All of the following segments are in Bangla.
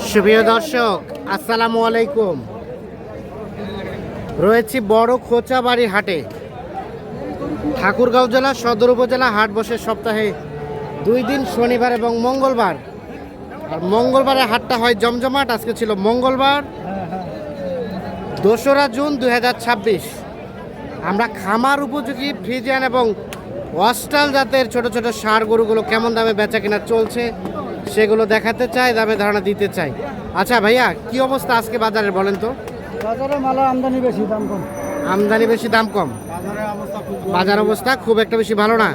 সুপ্রিয় দর্শক, আসসালামু আলাইকুম। রয়েছি বড় খোঁচাবাড়ি হাটে। ঠাকুরগাঁও জেলা সদর উপজেলা হাট বসে সপ্তাহে 2 দিন, শনিবার এবং মঙ্গলবার। আর মঙ্গলবারে হাটটা হয় জমজমাট। আজকে ছিল মঙ্গলবার 2রা জুন 2026। আমরা খামার উপযোগী ফ্রিজিয়ান এবং অস্ট্রাল জাতের ছোট ছোট ষাঁড় গরুগুলো কেমন দামে বেচা কেনা চলছে সেগুলো দেখাতে চাই, দামে ধারণা দিতে চাই। আচ্ছা ভাইয়া, কি অবস্থা আজকে বাজারে বলেন তো? বাজারে মাল আমদানি বেশি, দাম কম। আমদানি বেশি, দাম কম। বাজার অবস্থা খুব একটা বেশি ভালো না।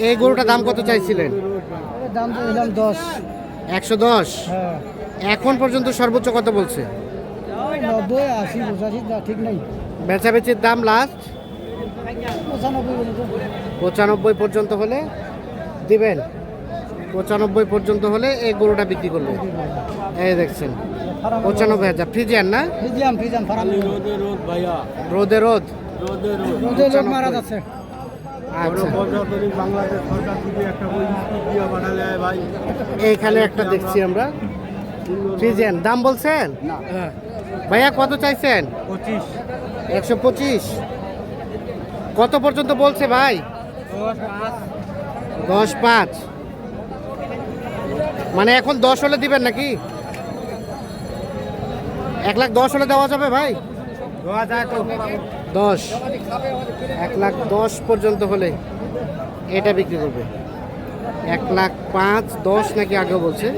এই গরুটার দাম কত চাইছিলেন? দাম তো দিলাম 10। 110। হ্যাঁ, এখন পর্যন্ত সর্বোচ্চ কত বলছে? 90, 80, 85, যা ঠিক নেই। বেচাবেচির দাম লাস্ট 95 95 পর্যন্ত হলে দিবেন। 95 পর্যন্ত হলে এই গরুটা বিক্রি করবে। এই দেখছেন 95,000। ফ্রিজিয়ান না? ফ্রিজিয়াম ফার্ম। রোদে রোদ। রোদে লোক মারা যাচ্ছে। আচ্ছা, এইখানে একটা দেখছি আমরা ফ্রিজিয়ান। দাম বলছেন ভাইয়া? কত চাইছেন? 125। কত পর্যন্ত বলছে ভাই? 10,5। মানে এখন 10 হলে দিবেন নাকি? 1,10,000 হলে দেওয়া যাবে ভাই? 10। 1,10,000 পর্যন্ত হলে এটা বিক্রি করবে। 1,05,000, 10 নাকি আগেও বলছে।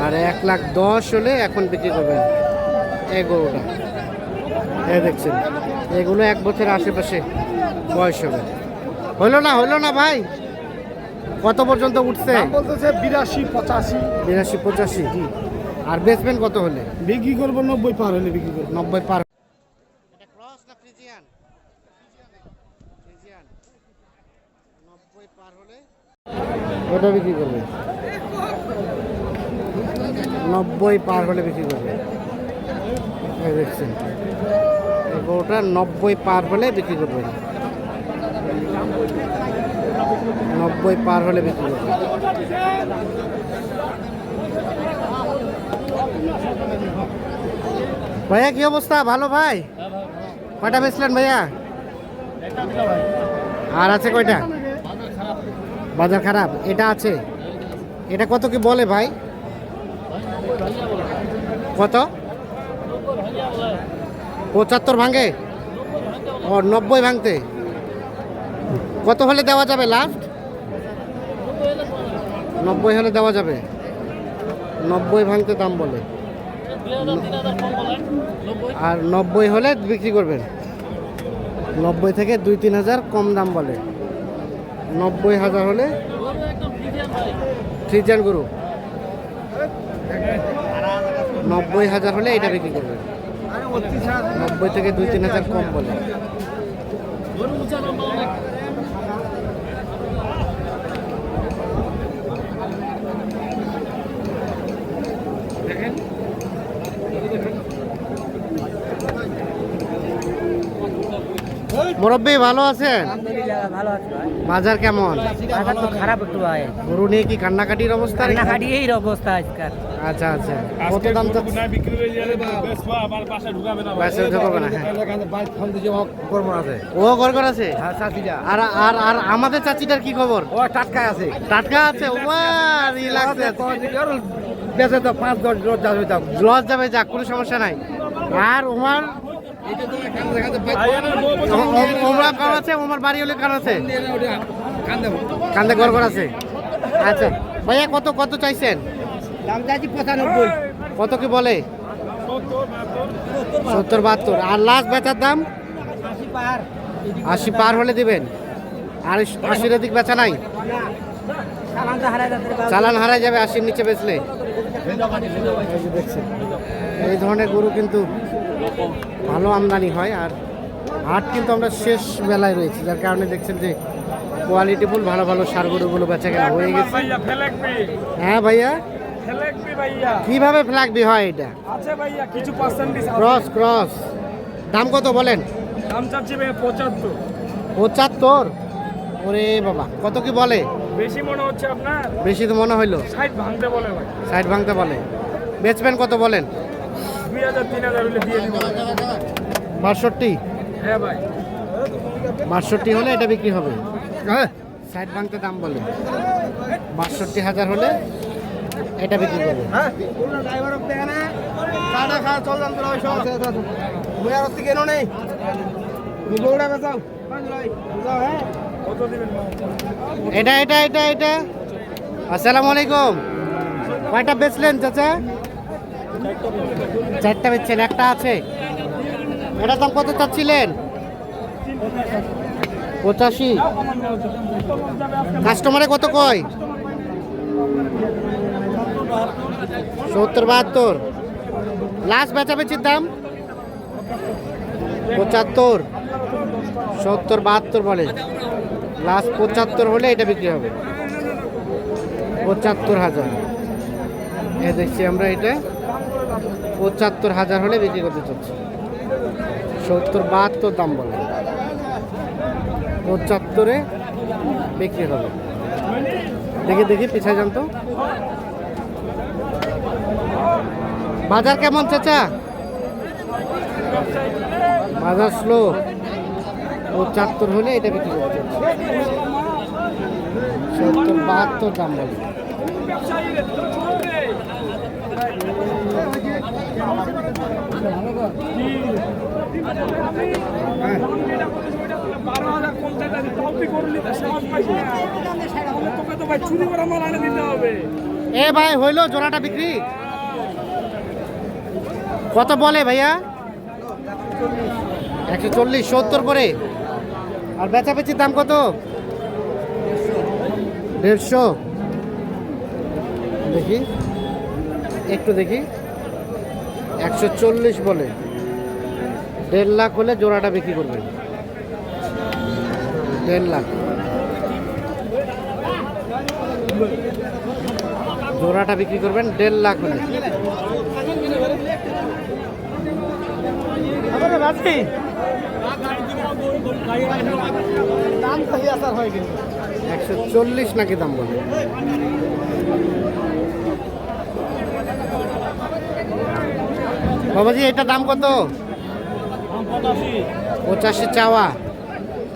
আর 1,10,000 হলে এখন বিক্রি করবেন এই গরুটা। এই দেখছেন, এগুলো 1 বছরের আশেপাশে বয়স হবে। হইলো না ভাই? কত পর্যন্ত উঠছে? বলতেছে 82, 85। 82, 85। আর বেচবেন কত হলে? বিক্রি করবো 90 পার হলে বিক্রি করবো। 90 পার। এটা ক্রস না ফ্রিজিয়ান? ফ্রিজিয়ান 90 পার হলে ওটা বিক্রি করবে। 90 পার হলে বিক্রি করবে। এই দেখছেন, এই গরুটা 90 পার হলে বিক্রি করবে। 90 পার হলে বিক্রি করবে। ভাইয়া কি অবস্থা? ভালো ভাই? কয়টা বেচলেন ভাইয়া? আর আছে কয়টা? বাজার খারাপ। এটা আছে। এটা কত কি বলে ভাই? কত? 75 ভাঙে? ও, 90 ভাঙতে। কত হলে দেওয়া যাবে লাস্ট? 90 হলে দেওয়া যাবে। 90 ভাঙতে দাম বলে। আর 90 হলে বিক্রি করবেন। 90 থেকে 2-3 হাজার কম দাম বলে। 90,000 হলে ফ্রিজিয়ান গরু 90,000 হলে এটা বিক্রি করবেন। 90 থেকে 2-3 হাজার কম বলে। মুরব্বী ভালো আছেন? আলহামদুলিল্লাহ ভালো আছে ভাই। বাজার কেমন? বাজার তো খারাপ একটু ভাই। গরু নিয়ে কি কান্নাকাটির অবস্থা? কান্নাকাটি এই অবস্থা আজকাল। আচ্ছা, কত দাম চাচ্ছে? পয়সা উঠে করবে না। ও গড়গড় আছে। আর আর আর আমাদের চাচিটার কি খবর? ও টাটকা আছে। টাটকা আছে। ওমার রিল্যাক্স আছে। বেঁচে তো 5-10 লস যাবে, যাক, কোনো সমস্যা নাই। আর ওমার ওমরা কার আছে? ওমার বাড়ি হলে কার আছে? কান্দে গড়গড় আছে। আচ্ছা ভাইয়া, কত চাইছেন? দাম চাইছি 95। কত কি বলে? 70-72। আর লাস্ট বেচার দাম 80 পার। 80 পার হলে দিবেন। আর 80-এর দিক বেচা নাই? চালান হারাই যাবে 80-র নিচে বেচলে। এই যে দেখছেন, এই ধরনের গরু কিন্তু ভালো আমদানি হয়। আর হাট কিন্তু আমরা শেষ বেলায় রয়েছি, যার কারণে দেখছেন যে কোয়ালিটিফুল ভালো ভালো ষাঁড় গরুগুলো বেচা কেনা হয়ে গেছে। হ্যাঁ ভাইয়া, কিভাবে ফ্ল্যাগবি হয় এটা? আচ্ছা ভাইয়া, কিছু পার্সেন্টেজ ক্রস। দাম কত বলেন? দাম চাচ্ছি ভাইয়া 75। 75? ওরে বাবা, কত কি বলে? বেশি মনে হচ্ছে আপনার বেশি তো মনে হইলো। 60 ভাঙতে বলে ভাই। 60 ভাঙতে বলে। বেচবেন কত বলেন? 2000 3000 হলে দিয়ে দিব। 62? হ্যাঁ ভাই। 62 হলে এটা বিক্রি হবে। 60 ভাঙতে দাম বলে। 62,000 হলে এটা বিক্রি করবে। ড্রাইভার দেখে না কাটা খা চল যান তোরা ওই সব মুই আর ওতে কেন নেই গৌড়া বেচাও বুঝাও হ্যাঁ কত দিবেন? এটা এটা এটা এটা আসসালামু আলাইকুম। কয়টা বেচলেন চাচা? 4টা বেচছেন, একটা আছে। এটার দাম কত চাচ্ছিলেন? 85। কাস্টমারে কত কয়? 70 72। লাস্ট বেচাবেচির দাম 75। 70 72 বলে। লাস্ট 75 হলে এটা বিক্রি হবে। 75,000। এ দেখছি আমরা এটা 75,000 হলে বিক্রি করতে চাচ্ছি। 70 72 দাম বলে। 75-এ বিক্রি হবে। দেখি দেখি পিছায় যান তো। বাজার কেমন চাচা? বাজার স্লো। 75 হলে এটা বিক্রি করতে চাচ্ছি। 70 72 দাম বলে। এ ভাই হইলো জোড়াটা বিক্রি? কত বলে ভাইয়া? 140 70 করে। আর বেচাবেচির দাম কত? 150। দেখি একটু দেখি। 140 বলে। 1.5 লাখ হলে জোড়াটা বিক্রি করবেন। 1.5 লাখ জোড়াটা বিক্রি করবেন 1.5 লাখ হলে। দাম খালি আসার হয় কিন্তু 140 নাকি দাম বলে। বাবাজি এটা দাম কত? 85 চাওয়া।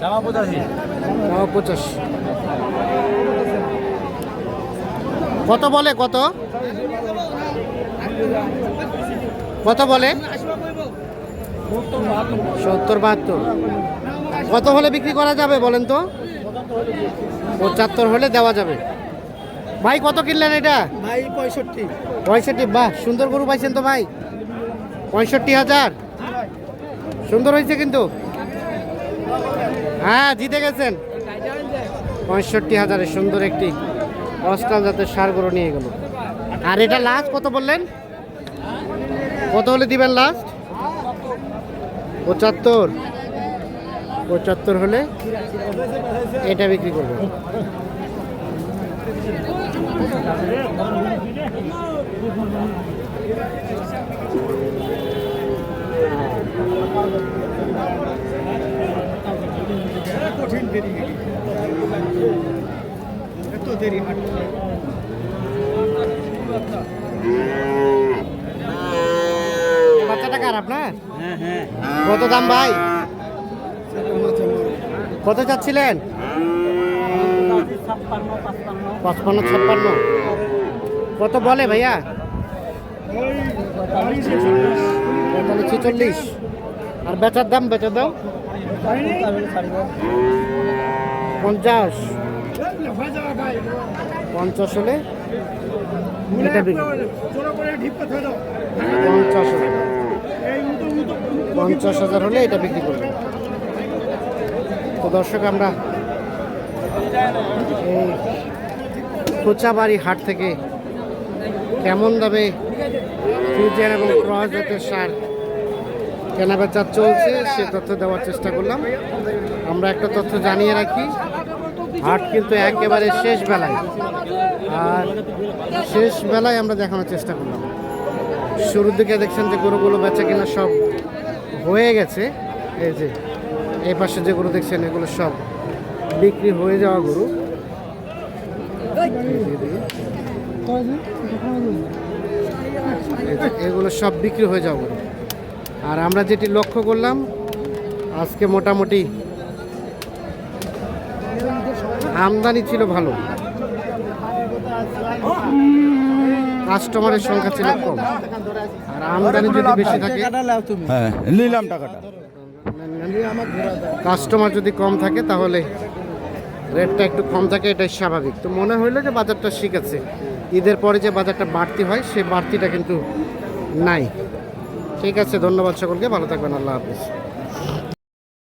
চাওয়া 85 চাওয়া 85। কত বলে? কত কত বলে? 70 72। কত হলে বিক্রি করা যাবে বলেন তো? 75 হলে দেওয়া যাবে। ভাই কত কিনলেন এটা? ভাই 65 65। বাহ, সুন্দর গরু পাইছেন তো ভাই। 65,000 সুন্দর হয়েছে কিন্তু। হ্যাঁ জিতে গেছেন। 65,000 সুন্দর একটি অস্ট্রাল জাতের ষাঁড় গরু নিয়ে গেল। আর এটা লাস্ট কত বললেন? কত হলে দিবেন লাস্ট? 75। 75 হলে এটা বিক্রি করবে। কঠিন দেরি এত দেরি বাচ্চাটা কার আপনার? হ্যাঁ হ্যাঁ কত দাম ভাই? কত চাচ্ছিলেন? 55 56। কত বলে ভাইয়া? 46। আর বেচার দাম? বেচার দাম 50। 50 হলে এটা বিক্রি। 50,000 হলে এটা বিক্রি করবে। তো দর্শক আমরা এই কোচাবাড়ি হাট থেকে কেমন দামে ফ্রিজিয়ান এবং ক্রস জাতের সার কেনাবেচা চলছে সে তথ্য দেওয়ার চেষ্টা করলাম। আমরা একটা তথ্য জানিয়ে রাখি, হাট কিন্তু একেবারে শেষ বেলায়, আর শেষ বেলায় আমরা দেখানোর চেষ্টা করলাম। শুরুর দিকে দেখছেন যে গরুগুলো বেচা কিনা সব হয়ে গেছে। এই যে এই পাশে যে গরু দেখছেন এগুলো সব বিক্রি হয়ে যাওয়া গরু। এগুলো সব বিক্রি হয়ে যাবে। আর আমরা যেটি লক্ষ্য করলাম আজকে মোটামুটি আমদানি ছিল ভালো, কাস্টমারের সংখ্যা ছিল কম। আর আমদানি যদি বেশি থাকে, হ্যাঁ নিলাম টাকাটা। কাস্টমার যদি কম থাকে তাহলে রেটটা একটু কম থাকে, এটাই স্বাভাবিক। তো মনে হইলো যে বাজারটা শিখেছে, ঈদের পরে যে বাজারটা বাড়তি হয় সেই বাড়তিটা কিন্তু নাই। ঠিক আছে, ধন্যবাদ সকলকে, ভালো থাকবেন, আল্লাহ হাফিজ।